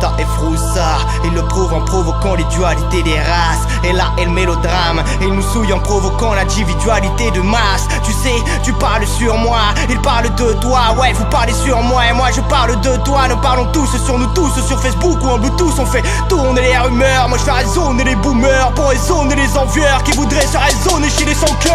Vita et Froussard. Il le prouve en provoquant les dualités des races. Et là est le mélodrame, il nous souille en provoquant l'individualité de masse. Tu sais, tu parles sur moi, il parle de toi. Ouais, vous parlez sur moi et moi je parle de toi. Nous parlons tous sur nous tous, sur Facebook ou en Bluetooth. On fait tourner les rumeurs, moi je fais raisonner les boomers pour raisonner les envieurs qui voudraient se raisonner chez les sans cœur.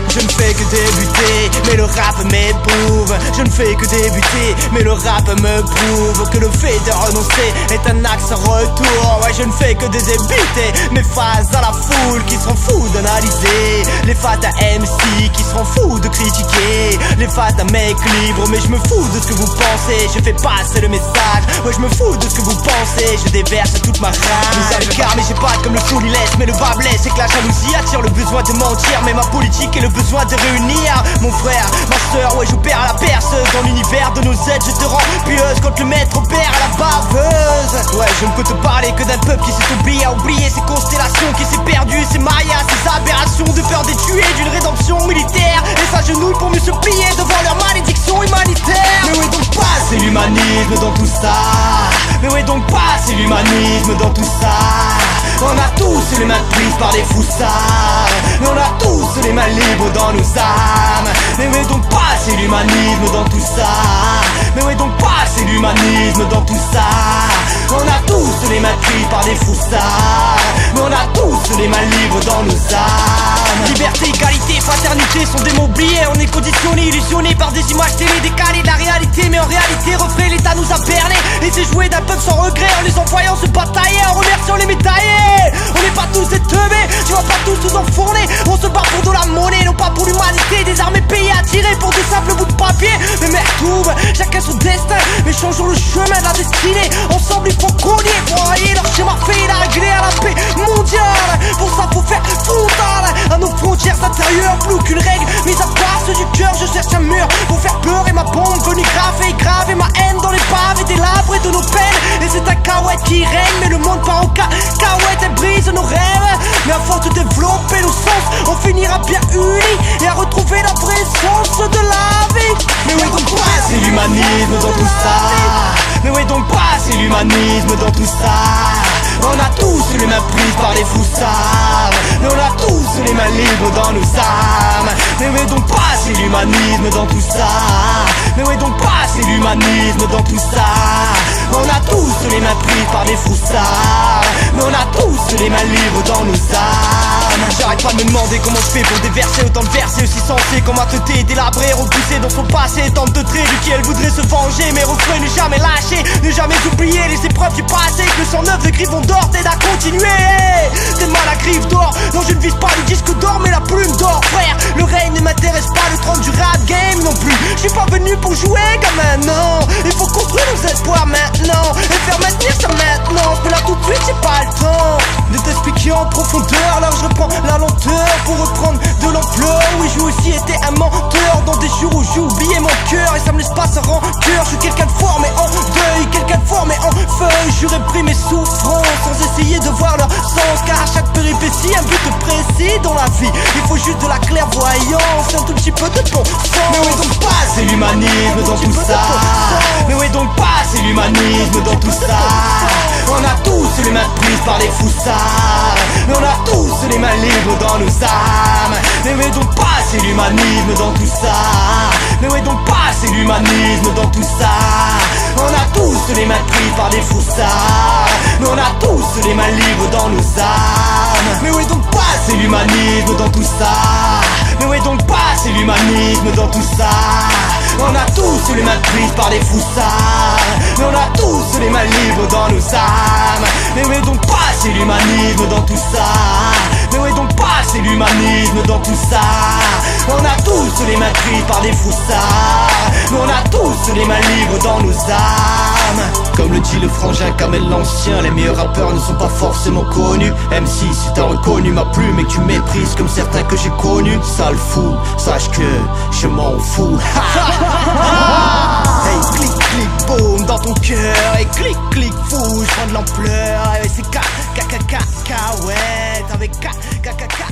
Je ne fais que débuter, mais le rap m'éprouve. Je ne fais que débuter, mais le rap me prouve que le fait de renoncer est un axe retour. Ouais, je ne fais que débiter mes phases à la foule qui seront fous d'analyser. Les fats à MC qui seront fous de critiquer. Les fats à mecs libres, mais je me fous de ce que vous pensez. Je fais passer le message, ouais je me fous de ce que vous pensez. Je déverse toute ma rage. Vous avez le car, mais j'ai pas comme le flou laisse. Mais le bas blesse, c'est que la jalousie attire le besoin de mentir. Mais ma politique est le besoin de réunir mon frère, ma soeur, ouais j'opère à la perceuse. Dans l'univers de nos aides je te rends pieuse quand le maître opère à la baveuse. Ouais je ne peux te parler que d'un peuple qui s'est oublié à oublier ses constellations, qui s'est perdu, ses mayas, ses aberrations, de peur des tuer, d'une rédemption militaire. Et s'agenouille pour mieux se plier devant leur malédiction humanitaire. Mais où est donc passé l'humanisme dans tout ça? Mais où est donc passé l'humanisme dans tout ça? On a tous les mains prises par des foussards, mais on a tous les mains libres dans nos âmes. Mais où est donc passé l'humanisme dans tout ça? Mais où est donc passé l'humanisme dans tout ça? On a tous les mains prises par des foussards, mais on a tous les mains libres dans nos âmes. Liberté, égalité, fraternité sont des mots oubliés. On est conditionnés, illusionnés par des images télé décalées de la réalité. Mais en réalité, reflet, l'État nous a bernés et c'est joué d'un peuple sans regret en les envoyant se batailler, en remerciant les médaillés. On n'est pas tous des teubés, tu vas pas tous nous enfourner. On se bat pour de la monnaie, non pas pour l'humanité. Des armées payées à tirer pour des simples bouts de papier. Mais merde, trouve, chacun son destin, mais changeons le chemin de la destinée. Ensemble il faut qu'on y est pour enrayer leur schéma fait et la régler à la paix mondiale. Pour ça faut faire frontal à nos frontières intérieures. Plus qu'une règle, mise à part ceux du cœur, je cherche un mur pour faire pleurer ma bombe venue graver ma haine dans les paves et délabrée de nos peines. Et c'est un cahuète qui règne, mais le monde part en cahuète, elle brise nos rêves. Mais à force de développer nos sens, on finira bien unis et à retrouver la vraie sens de la vie. Mais où est donc passé l'humanisme dans tout ça? Mais où est donc passé l'humanisme dans tout ça? On a tous les mains prises par les foussards, mais on a tous les mains libres dans nos âmes. Mais où est donc passé l'humanisme dans tout ça? Mais où est donc passé l'humanisme dans tout ça? On a tous les mains prises par des foussards, mais on a tous les mains libres dans nos âmes. J'arrête pas de me demander comment je fais pour déverser autant de versets aussi sensés. Comment te délabrer, repousser dans son passé tant de traits de qui elle voudrait se venger. Mais refrain, ne jamais lâcher, ne jamais oublier les épreuves du passé. Que le 109 de Griffon d'or t'aide à continuer. T'es mal à griffe d'or, non je ne vise pas le disque d'or mais la plume d'or. Frère, le règne ne m'intéresse pas, le trône du rap game non plus. Je suis pas venu pour jouer comme un an. Il faut construire nos espoirs maintenant et faire maintenir ça maintenant. Mais là tout de suite j'ai pas le temps de t'expliquer en profondeur. Alors je reprends la lenteur pour reprendre de l'ampleur. Oui j'ai aussi été un menteur dans des jours où j'ai oublié mon cœur. Et ça me laisse pas sans rancœur. Je suis quelqu'un de fort mais en deuil, quelqu'un de fort mais en feuille. Je réprime mes souffrances sans essayer de voir leur sens. Car à chaque péripétie un but précis dans la vie. Il faut juste de la clairvoyance, un tout petit peu de bon sens. Mais où est donc passé l'humanisme dans tout ça? Mais où est donc passé l'humanisme dans tout ça? On a tous les mains prises par les foussards, mais on a tous les mains libres dans nos âmes. Mais où est donc passé l'humanisme dans tout ça? Mais où est donc passé l'humanisme dans tout ça? On a tous les mains prises par des foussards, mais on a tous les mains libres dans nos âmes. Mais où est donc passé l'humanisme dans tout ça? Mais où est donc passé l'humanisme dans tout ça? On a tous les mains prises par des foussards, mais on a tous les mains libres dans nos âmes. Mais où est donc passé l'humanisme dans tout ça? Mais où est donc passé l'humanisme dans tout ça? On a tous les mains prises par des foussards, mais on a tous les mains libres dans nos âmes. Comme le dit le frangin Kamel l'ancien, les meilleurs rappeurs ne sont pas forcément connus. MC, si t'as reconnu ma plume et que tu méprises comme certains que j'ai connus, sale fou, sache que je m'en fous. Hey, clic, clic, boum dans ton cœur. Et clic, clic, fou, je prends de l'ampleur. Et c'est K, K, K, K, K, ouais, avec K, K, K, K.